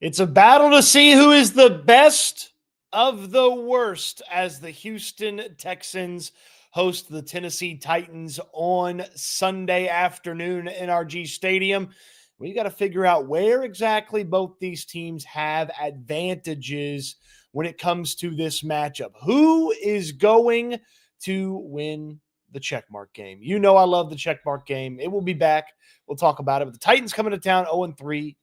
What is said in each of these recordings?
It's a battle to see who is the best of the worst as the Houston Texans host the Tennessee Titans on Sunday afternoon in NRG Stadium. We got to figure out where exactly both these teams have advantages when it comes to this matchup. Who is going to win the checkmark game? You know I love the checkmark game. It will be back. We'll talk about it. But the Titans coming to town 0-3.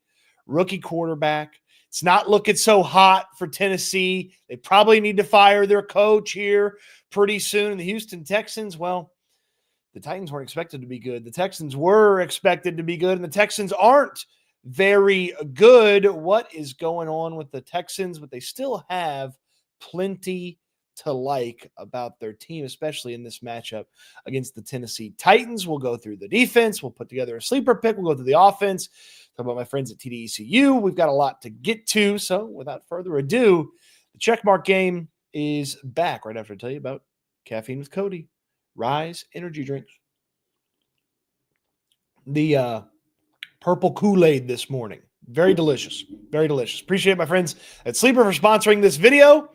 Rookie quarterback. It's not looking so hot for Tennessee. They probably need to fire their coach here pretty soon. The Houston Texans, well, the Titans weren't expected to be good. The Texans were expected to be good, and the Texans aren't very good. What is going on with the Texans? But they still have plenty to like about their team, especially in this matchup against the Tennessee Titans. We'll go through the defense. We'll put together a sleeper pick. We'll go through the offense. Talk about my friends at TDECU. We've got a lot to get to. So without further ado, the checkmark game is back right after I tell you about Caffeine with Cody. Rise energy drinks. The purple Kool-Aid this morning. Very delicious. Very delicious. Appreciate my friends at Sleeper for sponsoring this video.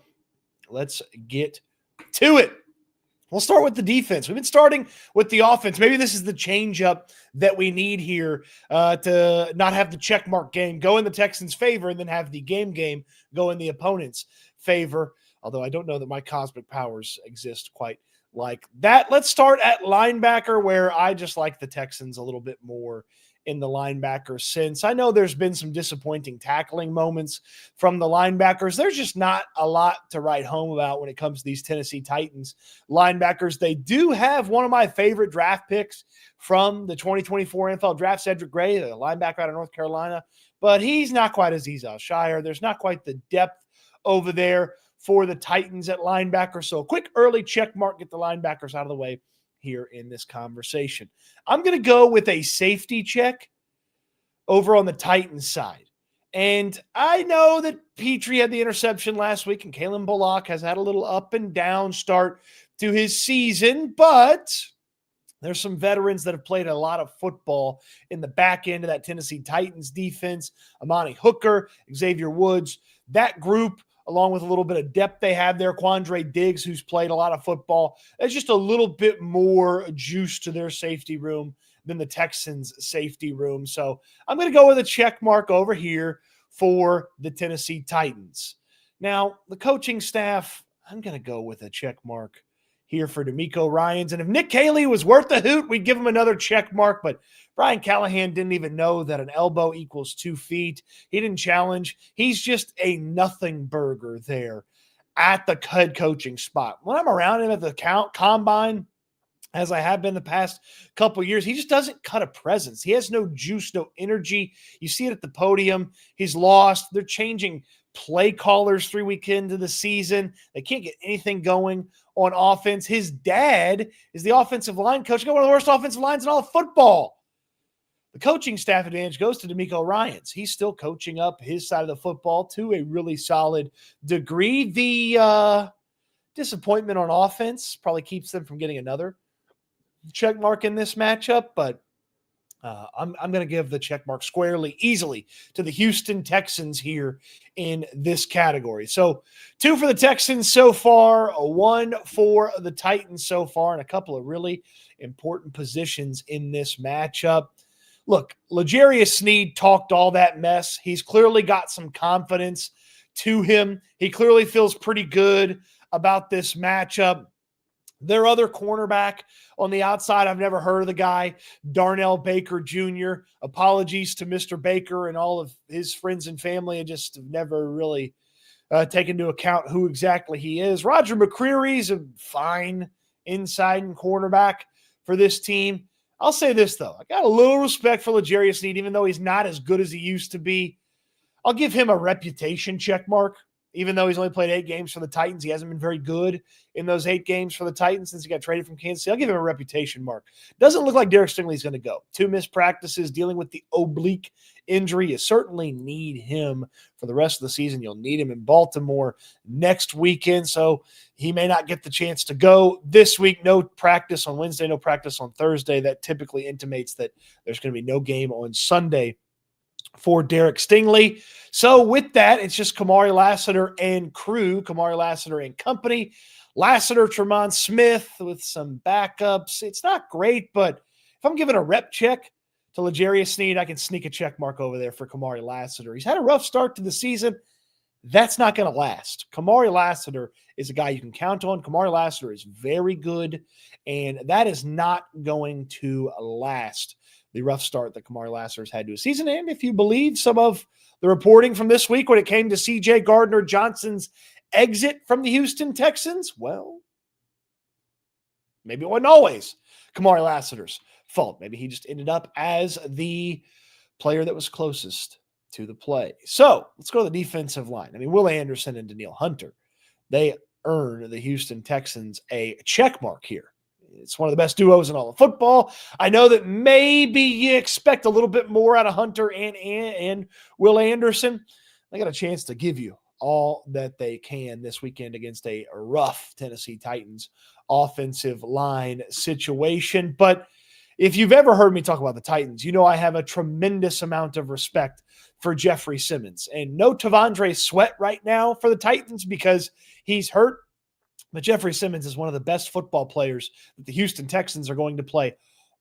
Let's get to it. We'll start with the defense. We've been starting with the offense. Maybe this is the change-up that we need here to not have the checkmark game go in the Texans' favor and then have the game go in the opponent's favor, although I don't know that my cosmic powers exist quite like that. Let's start at linebacker, where I just like the Texans a little bit more in the linebacker sense. I know there's been some disappointing tackling moments from the linebackers. There's just not a lot to write home about when it comes to these Tennessee Titans linebackers. They do have one of my favorite draft picks from the 2024 NFL Draft, Cedric Gray, the linebacker out of North Carolina, but he's not quite as Aziz Al-Shire. There's not quite the depth over there for the Titans at linebacker. So a quick early check mark, get the linebackers out of the way here in this conversation. I'm going to go with a safety check over on the Titans side. And I know that Petrie had the interception last week, and Kalen Bullock has had a little up and down start to his season, but there's some veterans that have played a lot of football in the back end of that Tennessee Titans defense. Amani Hooker, Xavier Woods, that group, along with a little bit of depth they have there. Quandre Diggs, who's played a lot of football. There's just a little bit more juice to their safety room than the Texans' safety room. So I'm going to go with a check mark over here for the Tennessee Titans. Now, the coaching staff, I'm going to go with a check mark here for DeMeco Ryans. And if Nick Caley was worth the hoot, we'd give him another check mark. But Brian Callahan didn't even know that an elbow equals 2 feet. He didn't challenge. He's just a nothing burger there at the head coaching spot. When I'm around him at the combine, as I have been the past couple of years, he just doesn't cut a presence. He has no juice, no energy. You see it at the podium. He's lost. They're changing play callers 3 weeks into the season. They can't get anything going on offense. His dad is the offensive line coach. Got one of the worst offensive lines in all of football. The coaching staff advantage goes to DeMeco Ryans. He's still coaching up his side of the football to a really solid degree. The disappointment on offense probably keeps them from getting another check mark in this matchup, but I'm going to give the check mark squarely, easily to the Houston Texans here in this category. So 2 for the Texans so far, 1 for the Titans so far, and a couple of really important positions in this matchup. Look, L'Jarius Sneed talked all that mess. He's clearly got some confidence to him. He clearly feels pretty good about this matchup. Their other cornerback on the outside, I've never heard of the guy, Darnell Baker Jr. Apologies to Mr. Baker and all of his friends and family. I just have never really taken into account who exactly he is. Roger McCreary's a fine inside and cornerback for this team. I'll say this, though. I got a little respect for L'Jarius Sneed, even though he's not as good as he used to be. I'll give him a reputation check mark. Even though he's only played 8 games for the Titans, he hasn't been very good in those 8 games for the Titans since he got traded from Kansas City. I'll give him a reputation mark. Doesn't look like Derek Stingley's going to go. 2 missed practices, dealing with the oblique injury. You certainly need him for the rest of the season. You'll need him in Baltimore next weekend, so he may not get the chance to go this week. No practice on Wednesday, no practice on Thursday. That typically intimates that there's going to be no game on Sunday for Derek Stingley. So with that, it's just Kamari Lassiter and crew, Kamari Lassiter and company. Lassiter, Tremont Smith with some backups. It's not great, but if I'm giving a rep check to L'Jarius Sneed, I can sneak a check mark over there for Kamari Lassiter. He's had a rough start to the season. That's not going to last. Kamari Lassiter is a guy you can count on. Kamari Lassiter is very good, and that is not going to last, the rough start that Kamari Lassiter has had to a season. And if you believe some of the reporting from this week when it came to C.J. Gardner-Johnson's exit from the Houston Texans, well, maybe it wasn't always Kamari Lassiter's fault. Maybe he just ended up as the player that was closest to the play. So let's go to the defensive line. I mean, Will Anderson and Danielle Hunter, they earn the Houston Texans a check mark here. It's one of the best duos in all of football. I know that maybe you expect a little bit more out of Hunter and Will Anderson. They got a chance to give you all that they can this weekend against a rough Tennessee Titans offensive line situation. But if you've ever heard me talk about the Titans, you know I have a tremendous amount of respect for Jeffrey Simmons. And no Tavondre Sweat right now for the Titans because he's hurt. But Jeffrey Simmons is one of the best football players that the Houston Texans are going to play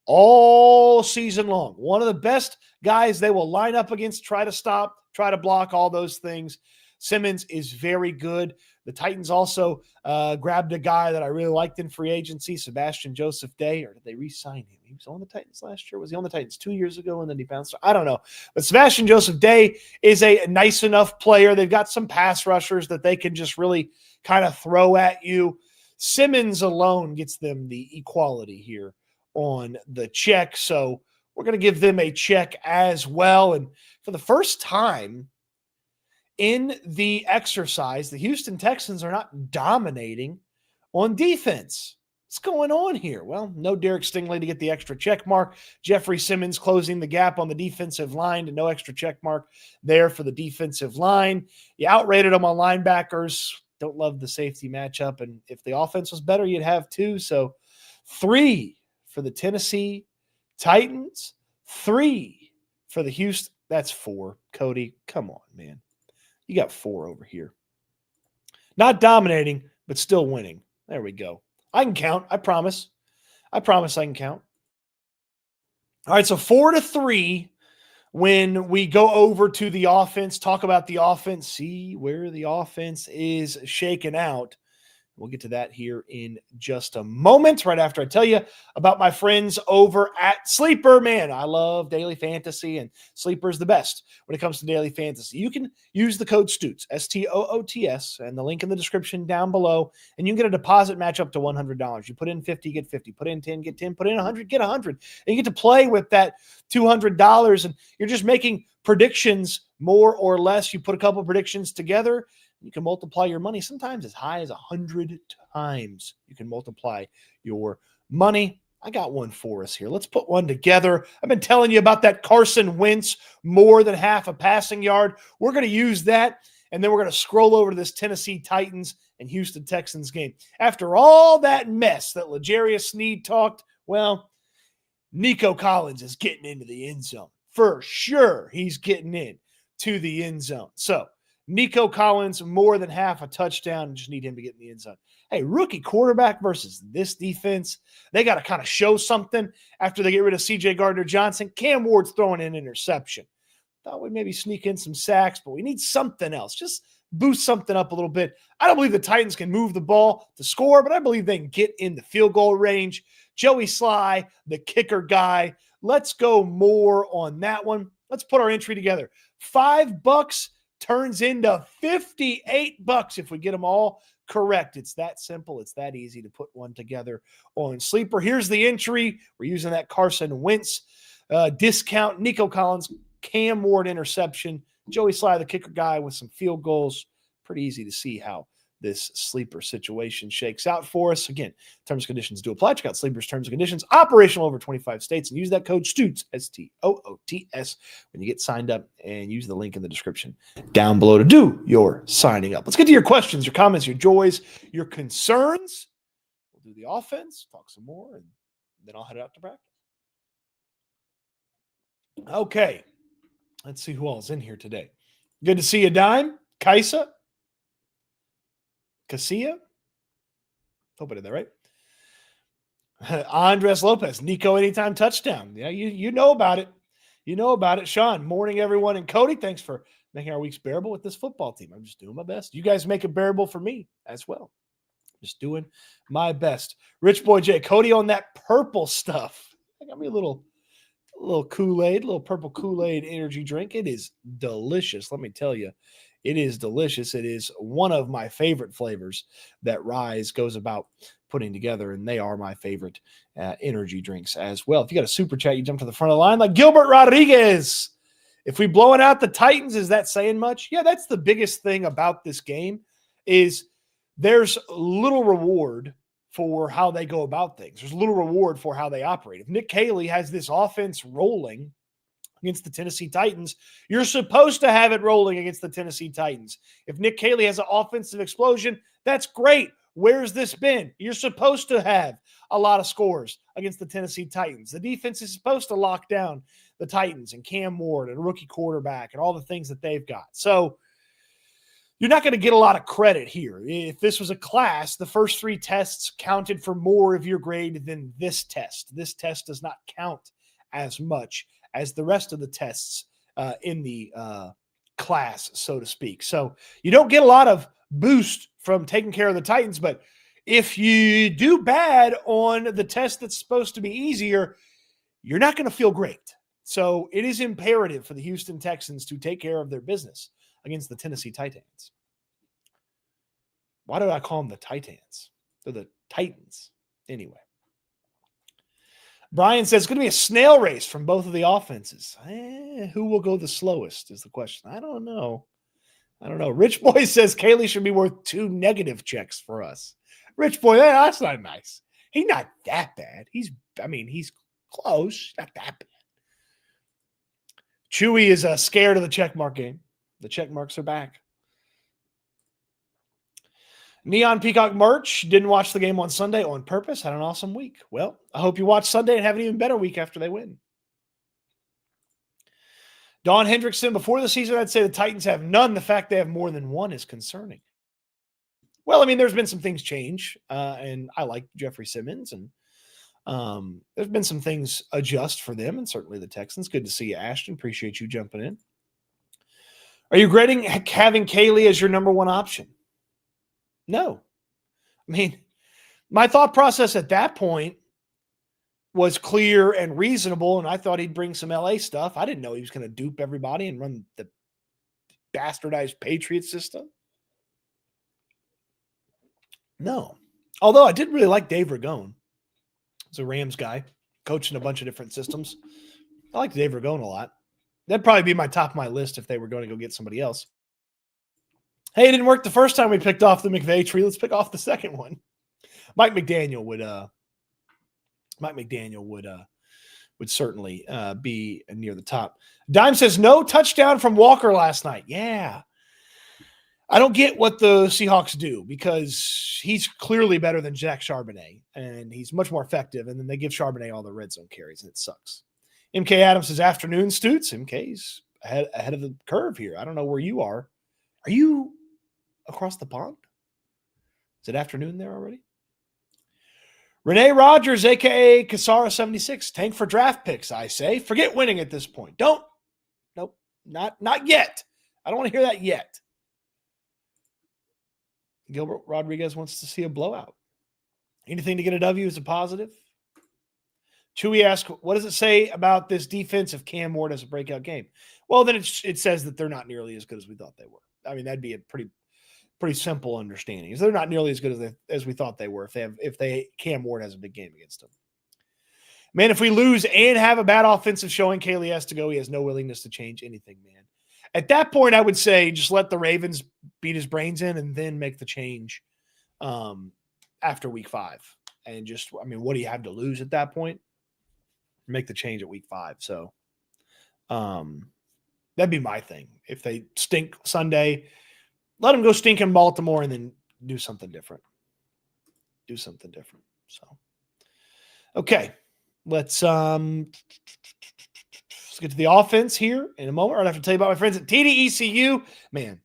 all season long. One of the best guys they will line up against, try to stop, try to block, all those things. Simmons is very good. The Titans also grabbed a guy that I really liked in free agency, Sebastian Joseph Day, or did they re-sign him? He was on the Titans last year. Was he on the Titans 2 years ago and then he bounced? I don't know. But Sebastian Joseph Day is a nice enough player. They've got some pass rushers that they can just really kind of throw at you. Simmons alone gets them the equality here on the check. So we're going to give them a check as well. And for the first time in the exercise, the Houston Texans are not dominating on defense. What's going on here? Well, no Derek Stingley to get the extra check mark. Jeffrey Simmons closing the gap on the defensive line to no extra check mark there for the defensive line. You outrated them on linebackers. Don't love the safety matchup. And if the offense was better, you'd have 2. So 3 for the Tennessee Titans, 3 for the Houston. That's 4. Cody, come on, man. You got 4 over here. Not dominating, but still winning. There we go. I can count. I promise. I promise I can count. All right, so 4-3 when we go over to the offense, talk about the offense, see where the offense is shaken out. We'll get to that here in just a moment, right after I tell you about my friends over at Sleeper. Man, I love daily fantasy, and Sleeper is the best when it comes to daily fantasy. You can use the code STOOTS, STOOTS, and the link in the description down below, and you can get a deposit match up to $100. You put in 50, get 50. Put in 10, get 10. Put in 100, get 100. And you get to play with that $200, and you're just making predictions more or less. You put a couple predictions together, you can multiply your money sometimes as high as 100 times. You can multiply your money. I got one for us here. Let's put one together. I've been telling you about that Carson Wentz more than half a passing yard. We're going to use that, and then we're going to scroll over to this Tennessee Titans and Houston Texans game. After all that mess that L'Jarius Sneed talked, well, Nico Collins is getting into the end zone. For sure, he's getting in to the end zone. So, Nico Collins, more than half a touchdown. Just need him to get in the end zone. Hey, rookie quarterback versus this defense. They got to kind of show something after they get rid of C.J. Gardner-Johnson. Cam Ward's throwing an interception. Thought we'd maybe sneak in some sacks, but we need something else. Just boost something up a little bit. I don't believe the Titans can move the ball to score, but I believe they can get in the field goal range. Joey Sly, the kicker guy. Let's go more on that one. Let's put our entry together. $5 turns into $58 if we get them all correct. It's that simple. It's that easy to put one together on Sleeper. Here's the entry. We're using that Carson Wentz discount. Nico Collins, Cam Ward interception. Joey Sly, the kicker guy, with some field goals. Pretty easy to see how this Sleeper situation shakes out for us. Again, terms and conditions do apply. Check out Sleeper's terms and conditions, operational over 25 states, and use that code STOOTS, STOOTS, when you get signed up, and use the link in the description down below to do your signing up. Let's get to your questions, your comments, your joys, your concerns. We'll do the offense, talk some more, and then I'll head out to practice. Okay. Let's see who all's in here today. Good to see you, Dime. Kaisa. Casilla. Hope I did that right. Andres Lopez. Nico anytime touchdown. Yeah, you know about it. You know about it. Sean, morning, everyone. And Cody, thanks for making our weeks bearable with this football team. I'm just doing my best. You guys make it bearable for me as well. Just doing my best. Rich Boy J, Cody on that purple stuff. I got me a little Kool-Aid, a little purple Kool-Aid energy drink. It is delicious. Let me tell you, it is delicious. It is one of my favorite flavors that Rise goes about putting together, and they are my favorite energy drinks as well. If you got a super chat, you jump to the front of the line like Gilbert Rodriguez. If we blowing out the Titans, is that saying much? Yeah, that's the biggest thing about this game is there's little reward for how they go about things. There's little reward for how they operate. If Nick Caley has this offense rolling against the Tennessee Titans, you're supposed to have it rolling against the Tennessee Titans. If Nick Caley has an offensive explosion, that's great. Where's this been? You're supposed to have a lot of scores against the Tennessee Titans. The defense is supposed to lock down the Titans and Cam Ward and a rookie quarterback and all the things that they've got. So you're not going to get a lot of credit here. If this was a class, the first 3 tests counted for more of your grade than this test. This test does not count as much as the rest of the tests in the class, so to speak. So you don't get a lot of boost from taking care of the Titans, but if you do bad on the test that's supposed to be easier, you're not going to feel great. So it is imperative for the Houston Texans to take care of their business against the Tennessee Titans. Why did I call them the Titans? They're the Titans. Anyway. Brian says it's going to be a snail race from both of the offenses. Who will go the slowest is the question. I don't know. Rich Boy says Caley should be worth 2 negative checks for us. Rich Boy, that's not nice. He's not that bad. He's close. Not that bad. Chewy is scared of the checkmark game. The check marks are back. Neon Peacock merch. Didn't watch the game on Sunday on purpose. Had an awesome week. Well, I hope you watch Sunday and have an even better week after they win. Don Hendrickson, before the season, I'd say the Titans have none. The fact they have more than one is concerning. Well, I mean, there's been some things change, and I like Jeffrey Simmons, and there's been some things adjust for them, and certainly the Texans. Good to see you, Ashton. Appreciate you jumping in. Are you regretting having Caley as your number 1 option? No. I mean, my thought process at that point was clear and reasonable, and I thought he'd bring some LA stuff. I didn't know he was going to dupe everybody and run the bastardized Patriot system. No. Although I did really like Dave Ragone. He's a Rams guy, coaching a bunch of different systems. I like Dave Ragone a lot. That'd probably be top of my list if they were going to go get somebody else. Hey, it didn't work the first time we picked off the McVay tree. Let's pick off the second one. Mike McDaniel would certainly be near the top. Dime says no touchdown from Walker last night. Yeah. I don't get what the Seahawks do because he's clearly better than Jack Charbonnet, and he's much more effective, and then they give Charbonnet all the red zone carries, and it sucks. MK Adams says afternoon, Stoots. MK's ahead of the curve here. I don't know where you are. Are you across the pond? Is it afternoon there already? Renee Rogers, a.k.a. Kasara76. Tank for draft picks, I say. Forget winning at this point. Nope, not yet. I don't want to hear that yet. Gilbert Rodriguez wants to see a blowout. Anything to get a W is a positive. Chewy asks, what does it say about this defense if Cam Ward has a breakout game? Well, then it says that they're not nearly as good as we thought they were. I mean, that'd be a pretty simple understanding. They're not nearly as good as we thought they were if Cam Ward has a big game against them. Man, if we lose and have a bad offensive showing, Caley has to go. He has no willingness to change anything, man. At that point, I would say just let the Ravens beat his brains in and then make the change after week 5. And what do you have to lose at that point? Make the change at week 5. So that'd be my thing. If they stink Sunday, let them go stink in Baltimore and then do something different. So, okay. Let's Let's get to the offense here in a moment. Right after I tell you about my friends at TDECU. Man,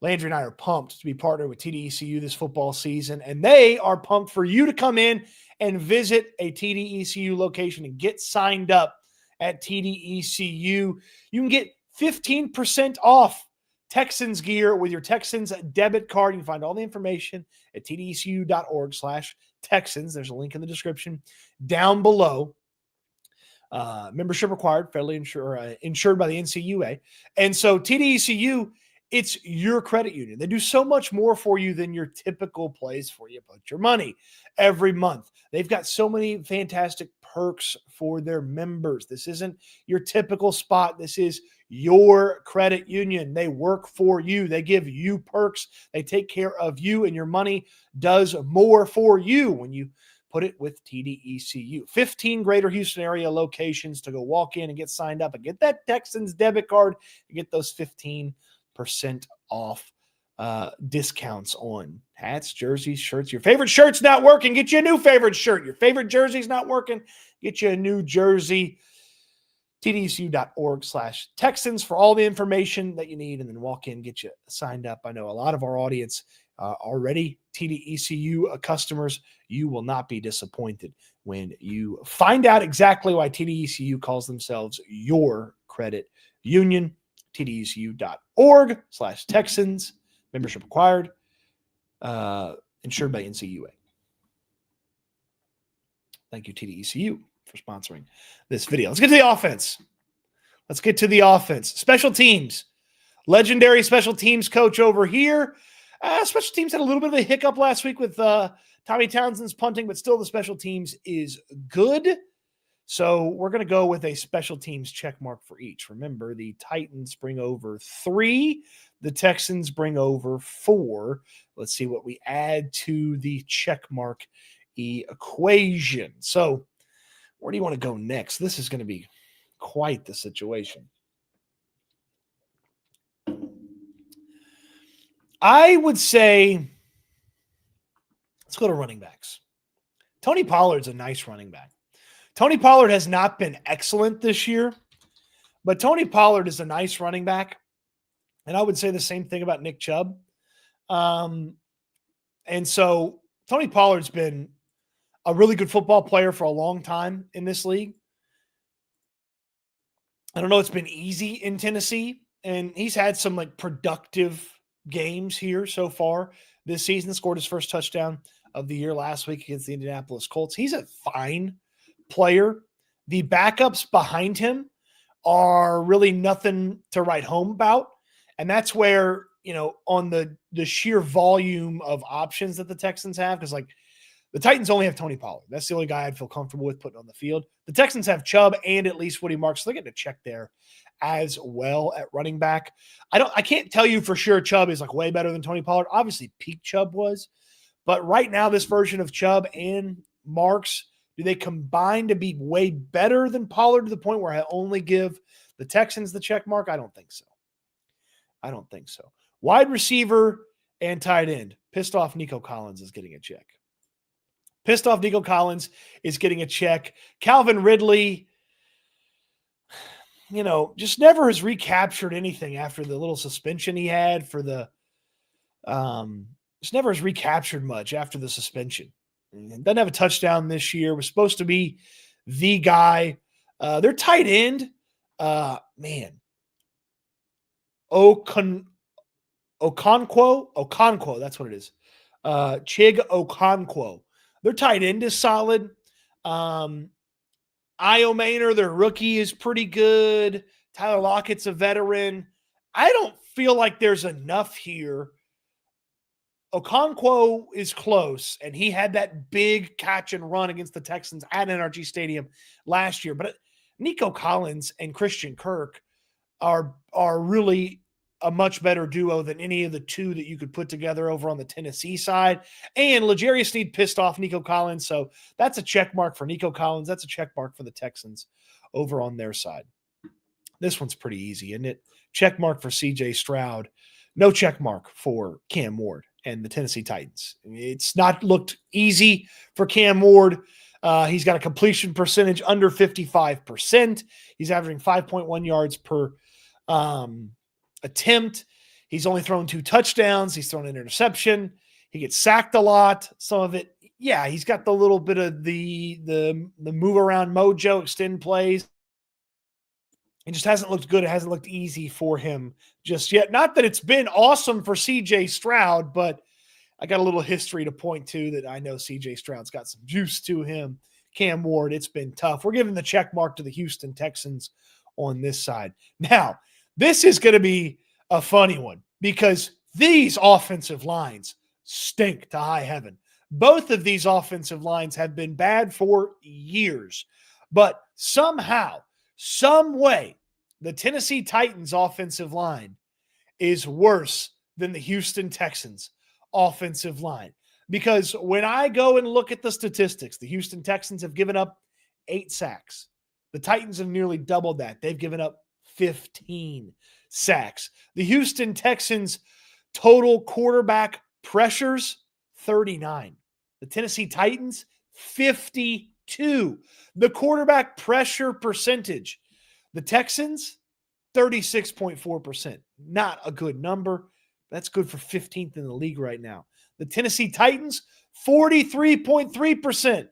Landry and I are pumped to be partnered with TDECU this football season, and they are pumped for you to come in and visit a TDECU location and get signed up at TDECU. You can get 15% off Texans gear with your Texans debit card. You can find all the information at tdecu.org/Texans. There's a link in the description down below. Membership required, federally insured by the NCUA. And so TDECU, it's your credit union. They do so much more for you than your typical place where you put your money every month. They've got so many fantastic perks for their members. This isn't your typical spot. This is your credit union. They work for you. They give you perks. They take care of you, and your money does more for you when you put it with TDECU. 15 Greater Houston area locations to go walk in and get signed up and get that Texans debit card and get those 15% off discounts on hats, jerseys, shirts. Your favorite shirt's not working, get you a new favorite shirt. Your favorite jersey's not working, get you a new jersey. TDECU.org/Texans for all the information that you need, and then walk in, get you signed up. I know a lot of our audience already TDECU customers. You will not be disappointed when you find out exactly why TDECU calls themselves your credit union. TDECU.org/Texans. Membership required. Insured by NCUA. Thank you, TDECU, for sponsoring this video. Let's get to the offense. Special teams. Legendary special teams coach over here. Special teams had a little bit of a hiccup last week with Tommy Townsend's punting, but still the special teams is good. So we're going to go with a special teams check mark for each. Remember, the Titans bring over 3. The Texans bring over 4. Let's see what we add to the check mark equation. So where do you want to go next? This is going to be quite the situation. I would say let's go to running backs. Tony Pollard's a nice running back. Tony Pollard has not been excellent this year, but Tony Pollard is a nice running back. And I would say the same thing about Nick Chubb. And so Tony Pollard's been a really good football player for a long time in this league. I don't know, it's been easy in Tennessee, and he's had some productive games here so far this season. Scored his first touchdown of the year last week against the Indianapolis Colts. He's a fine player. The backups behind him are really nothing to write home about. And that's where, on the sheer volume of options that the Texans have, because the Titans only have Tony Pollard. That's the only guy I'd feel comfortable with putting on the field. The Texans have Chubb and at least Woody Marks. So they're getting a check there as well at running back. I can't tell you for sure Chubb is way better than Tony Pollard. Obviously, peak Chubb was. But right now, this version of Chubb and Marks, do they combine to be way better than Pollard to the point where I only give the Texans the check mark? I don't think so. Wide receiver and tight end. Pissed off Nico Collins is getting a check. Calvin Ridley, just never has recaptured anything after the little suspension he had for the just never has recaptured much after the suspension. Doesn't have a touchdown this year. Was supposed to be the guy. Their tight end, Okonkwo, that's what it is. Chig Okonkwo. Their tight end is solid. Io Maynor, their rookie, is pretty good. Tyler Lockett's a veteran. I don't feel like there's enough here. Okonkwo is close, and he had that big catch and run against the Texans at NRG Stadium last year. But Nico Collins and Christian Kirk are really a much better duo than any of the two that you could put together over on the Tennessee side. And L'Jarius Sneed pissed off Nico Collins, so that's a check mark for Nico Collins. That's a check mark for the Texans over on their side. This one's pretty easy, isn't it? Check mark for C.J. Stroud. No check mark for Cam Ward and the Tennessee Titans. It's not looked easy for Cam Ward. He's got a completion percentage under 55%. He's averaging 5.1 yards per attempt. He's only thrown 2 touchdowns. He's thrown an interception. He gets sacked a lot. Some of it, yeah, he's got the little bit of the move around mojo, extend plays. It just hasn't looked good. It hasn't looked easy for him just yet. Not that it's been awesome for CJ Stroud, but I got a little history to point to that I know CJ Stroud's got some juice to him. Cam Ward, it's been tough. We're giving the check mark to the Houston Texans on this side. Now, this is going to be a funny one because these offensive lines stink to high heaven. Both of these offensive lines have been bad for years, but somehow, some way, the Tennessee Titans offensive line is worse than the Houston Texans offensive line. Because when I go and look at the statistics, the Houston Texans have given up 8 sacks. The Titans have nearly doubled that. They've given up 15 sacks. The Houston Texans total quarterback pressures, 39. The Tennessee Titans, 52. The quarterback pressure percentage, the Texans, 36.4%. Not a good number. That's good for 15th in the league right now. The Tennessee Titans, 43.3%.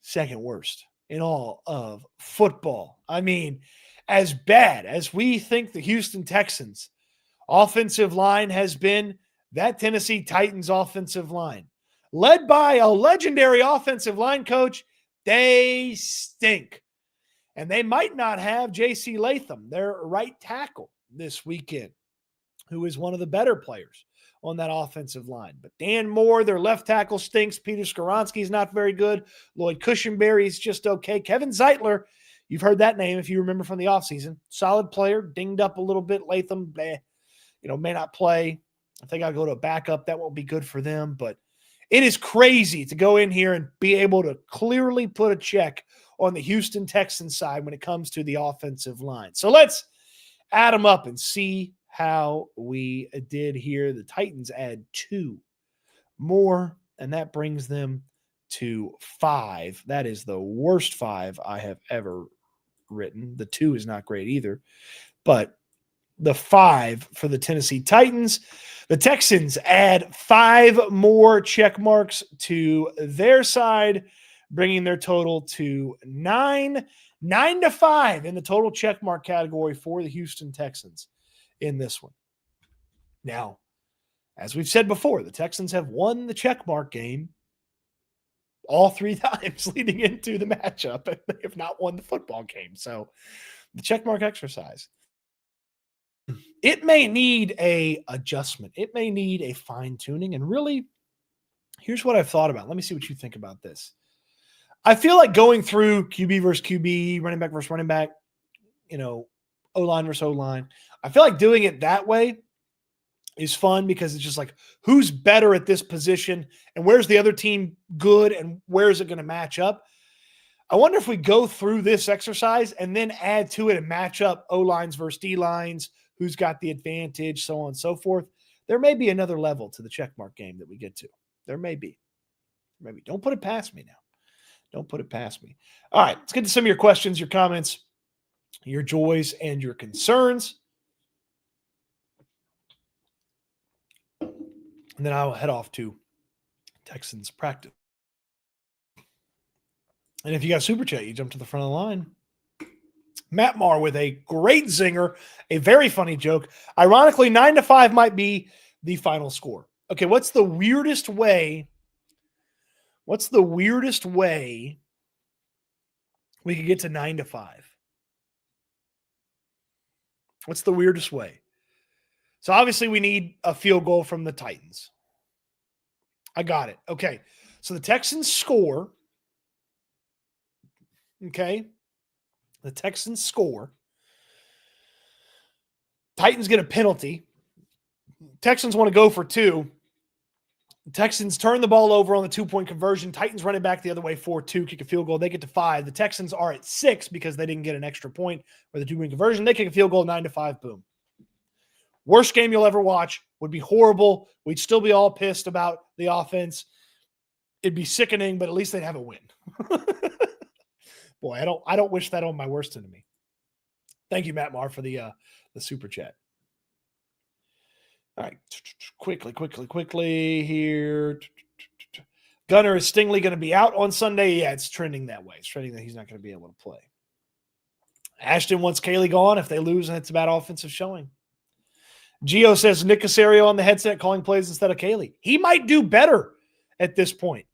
Second worst in all of football. I mean, as bad as we think the Houston Texans offensive line has been, that Tennessee Titans offensive line, led by a legendary offensive line coach, they stink. And they might not have J.C. Latham, their right tackle, this weekend, who is one of the better players on that offensive line. But Dan Moore, their left tackle, stinks. Peter Skoronski is not very good. Lloyd Cushenberry is just okay. Kevin Zeitler, you've heard that name if you remember from the offseason. Solid player, dinged up a little bit. Latham, may not play. If they got to go to a backup, that won't be good for them. But it is crazy to go in here and be able to clearly put a check on the Houston Texans side when it comes to the offensive line. So let's add them up and see how we did here. The Titans add 2 more, and that brings them to 5. That is the worst 5 I have ever written. The 2 is not great either, but the 5 for the Tennessee Titans. The Texans add 5 more check marks to their side, bringing their total to 9. 9-5 in the total check mark category for the Houston Texans in this one. Now, as we've said before, the Texans have won the check mark game all 3 times leading into the matchup, and they have not won the football game. So the check mark exercise, it may need a adjustment. It may need a fine tuning. And really, here's what I've thought about. Let me see what you think about this. I feel like going through QB versus QB, running back versus running back, O-line versus O-line, I feel like doing it that way is fun because it's just like, who's better at this position and where's the other team good and where is it going to match up? I wonder if we go through this exercise and then add to it and match up O-lines versus D-lines, who's got the advantage, so on and so forth. There may be another level to the checkmark game that we get to. There may be. Maybe. Don't put it past me now. Don't put it past me. All right, let's get to some of your questions, your comments, your joys, and your concerns. And then I'll head off to Texans practice. And if you got a super chat, you jump to the front of the line. Matt Marr with a great zinger, a very funny joke. Ironically, 9-5 might be the final score. Okay, what's the weirdest way we could get to 9-5? What's the weirdest way? So obviously we need a field goal from the Titans. I got it. Okay. So the Texans score. Okay. The Texans score. Titans get a penalty. Texans want to go for 2. The Texans turn the ball over on the 2-point conversion. Titans run it back the other way, 4-2, kick a field goal. They get to 5. The Texans are at 6 because they didn't get an extra point or the 2-point conversion. They kick a field goal, 9-5, boom. Worst game you'll ever watch. Would be horrible. We'd still be all pissed about the offense. It'd be sickening, but at least they'd have a win. Boy, I don't wish that on my worst enemy. Thank you, Matt Marr, for the super chat. All right, quickly here. Gunner, is Stingley going to be out on Sunday? Yeah, it's trending that way. It's trending that he's not going to be able to play. Ashton wants Kaylee gone if they lose, and it's about offensive showing. Gio says Nick Casario on the headset calling plays instead of Kaylee. He might do better at this point.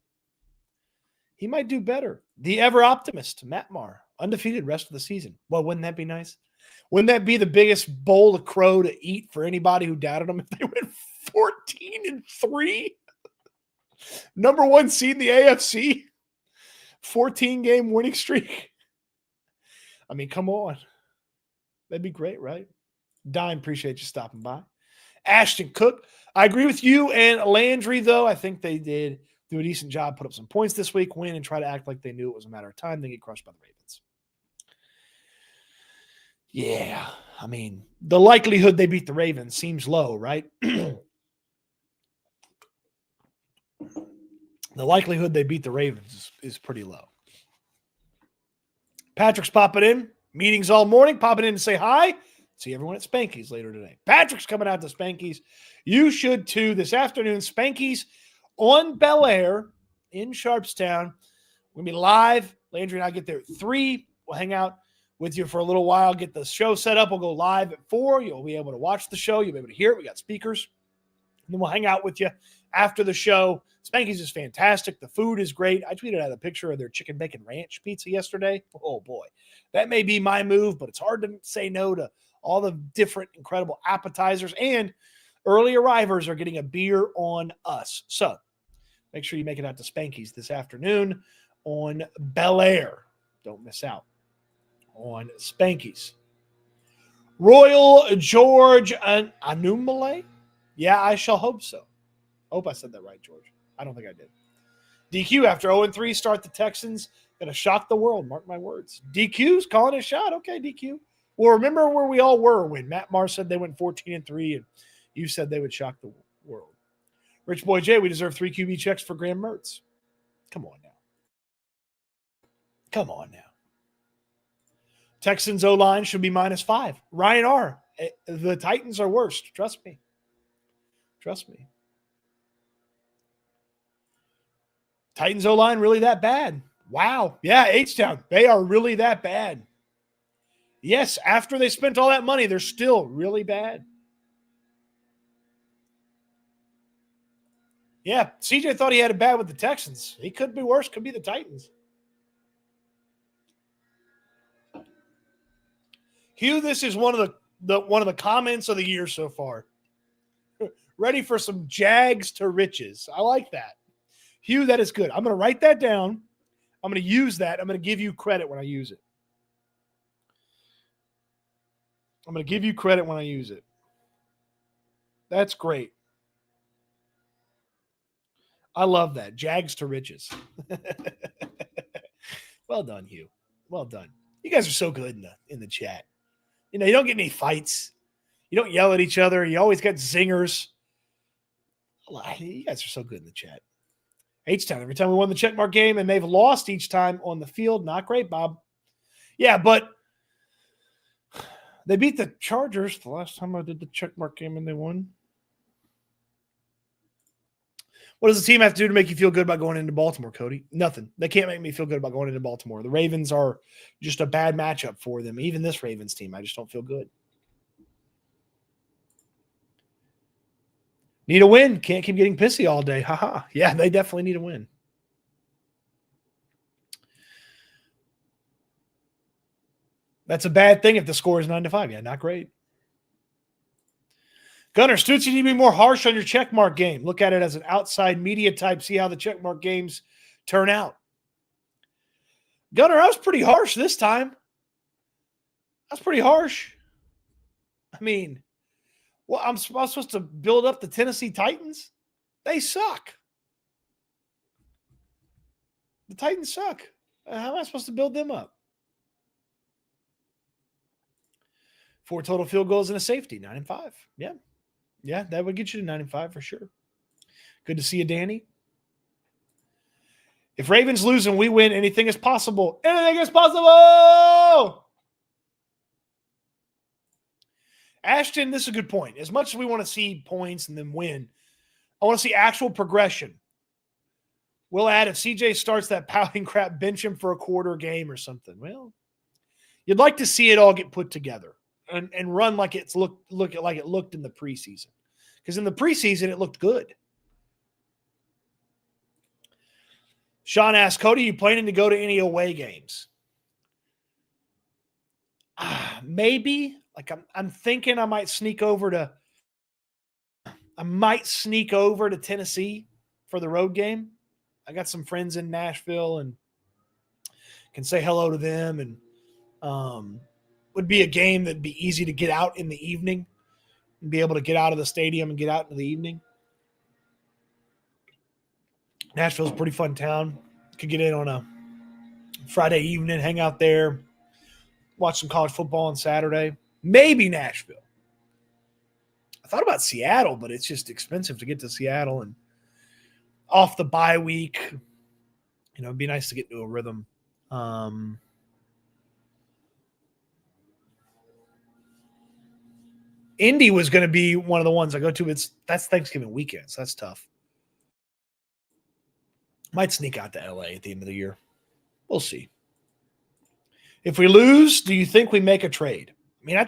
He might do better. The ever optimist, Matt Marr, undefeated rest of the season. Well, wouldn't that be nice? Wouldn't that be the biggest bowl of crow to eat for anybody who doubted them if they went 14-3? Number one seed in the AFC. 14-game winning streak. I mean, come on. That'd be great, right? Dime, appreciate you stopping by. Ashton Cook. I agree with you and Landry, though. I think they did do a decent job, put up some points this week, win, and try to act like they knew it was a matter of time. They get crushed by the Ravens. Yeah, I mean, the likelihood they beat the Ravens seems low, right? The likelihood they beat the Ravens is pretty low. Patrick's popping in. Meetings all morning. Popping in to say hi. See everyone at Spanky's later today. Patrick's coming out to Spanky's. You should too this afternoon. Spanky's on Bel Air in Sharpstown. We're going to be live. Landry and I get there at 3. We'll hang out with you for a little while, get the show set up. We'll go live at 4. You'll be able to watch the show. You'll be able to hear it. We got speakers. And then we'll hang out with you after the show. Spanky's is fantastic. The food is great. I tweeted out a picture of their chicken bacon ranch pizza yesterday. Oh, boy. That may be my move, but it's hard to say no to all the different incredible appetizers. And early arrivers are getting a beer on us. So make sure you make it out to Spanky's this afternoon on Bel Air. Don't miss out on Spanky's. Royal George Anumale? Yeah, I shall hope so. I hope I said that right, George. I don't think I did. DQ after 0-3 start the Texans. Going to shock the world. Mark my words. DQ's calling a shot. Okay, DQ. Well, remember where we all were when Matt Marr said they went 14-3 and you said they would shock the world. Rich Boy J, we deserve 3 QB checks for Graham Mertz. Come on now. Come on now. Texans O-line should be -5. Ryan R. The Titans are worst. Trust me. Trust me. Titans O-line really that bad? Wow. Yeah, H-Town. They are really that bad. Yes, after they spent all that money, they're still really bad. Yeah, CJ thought he had it bad with the Texans. He could be worse. Could be the Titans. Hugh, this is one of the comments of the year so far. Ready for some Jags to riches. I like that. Hugh, that is good. I'm going to write that down. I'm going to use that. I'm going to give you credit when I use it. I'm going to give you credit when I use it. That's great. I love that. Jags to riches. Well done, Hugh. Well done. You guys are so good in the chat. You know, you don't get any fights. You don't yell at each other. You always got zingers. You guys are so good in the chat. H-Town, every time we won the checkmark game, and they've lost each time on the field. Not great, Bob. Yeah, but they beat the Chargers the last time I did the checkmark game and they won. What does the team have to do to make you feel good about going into Baltimore, Cody? Nothing. They can't make me feel good about going into Baltimore. The Ravens are just a bad matchup for them. Even this Ravens team, I just don't feel good. Need a win. Can't keep getting pissy all day. Haha. Yeah, they definitely need a win. That's a bad thing if the score is 9-5. Yeah, not great. Gunner, Stoots, you need to be more harsh on your checkmark game. Look at it as an outside media type. See how the checkmark games turn out. Gunner, I was pretty harsh this time. I was pretty harsh. I mean, well, I'm supposed to build up the Tennessee Titans? They suck. The Titans suck. How am I supposed to build them up? 4 total field goals and a safety, 9-5. Yeah. Yeah, that would get you to 9-5 for sure. Good to see you, Danny. If Ravens lose and we win, anything is possible. Anything is possible! Ashton, this is a good point. As much as we want to see points and then win, I want to see actual progression. We'll add if CJ starts that pouting crap, bench him for a quarter game or something. Well, you'd like to see it all get put together and run like it's look like it looked in the preseason. Because in the preseason, it looked good. Sean asked, Cody, you planning to go to any away games? Maybe. Like I'm thinking I might sneak over to Tennessee for the road game. I got some friends in Nashville and can say hello to them, and would be a game that'd be easy to get out in the evening and be able to get out of the stadium and get out in the evening. Nashville's a pretty fun town. Could get in on a Friday evening, hang out there, watch some college football on Saturday. Maybe Nashville. I thought about Seattle, but it's just expensive to get to Seattle and off the bye week. You know, it'd be nice to get into a rhythm. Indy was going to be one of the ones I go to. That's Thanksgiving weekend, so that's tough. Might sneak out to LA at the end of the year. We'll see. If we lose, do you think we make a trade? I mean, I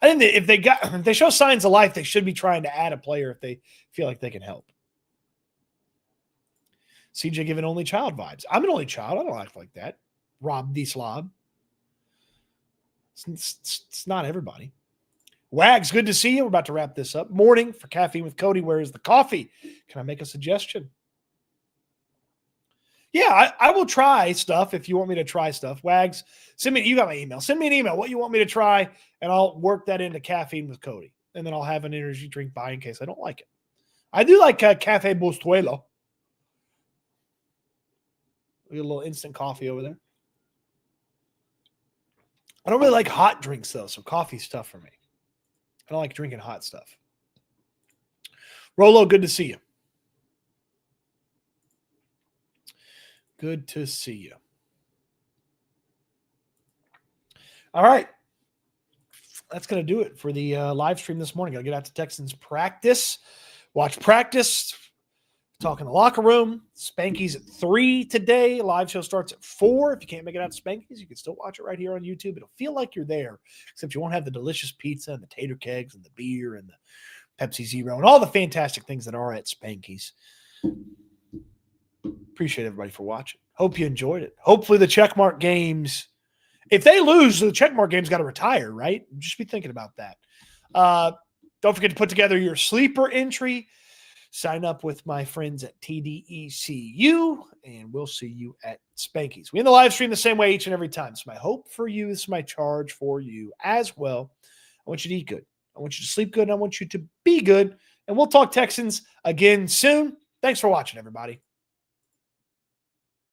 think that if they show signs of life, they should be trying to add a player if they feel like they can help. CJ giving only child vibes. I'm an only child. I don't act like that. Rob the slob. It's not everybody. Wags, good to see you. We're about to wrap this up. Morning for Caffeine with Cody. Where is the coffee? Can I make a suggestion? Yeah, I will try stuff if you want me to try stuff. Wags, you got my email. Send me an email, what you want me to try, and I'll work that into Caffeine with Cody. And then I'll have an energy drink by in case I don't like it. I do like Cafe Bustuelo. We get a little instant coffee over there. I don't really like hot drinks, though, so coffee's tough for me. I don't like drinking hot stuff. Rolo, good to see you. Good to see you. All right. That's going to do it for the live stream this morning. I'll get out to Texans practice, watch practice, talk in the locker room. Spanky's at 3 today. Live show starts at 4. If you can't make it out to Spanky's, you can still watch it right here on YouTube. It'll feel like you're there, except you won't have the delicious pizza and the tater kegs and the beer and the Pepsi Zero and all the fantastic things that are at Spanky's. Appreciate everybody for watching. Hope you enjoyed it. Hopefully the checkmark games, if they lose, the checkmark game's got to retire, right? Just be thinking about that. Don't forget to put together your sleeper entry. Sign up with my friends at TDECU, and we'll see you at Spanky's. We end the live stream the same way each and every time. So my hope for you is my charge for you as well. I want you to eat good. I want you to sleep good. And I want you to be good. And we'll talk Texans again soon. Thanks for watching, everybody.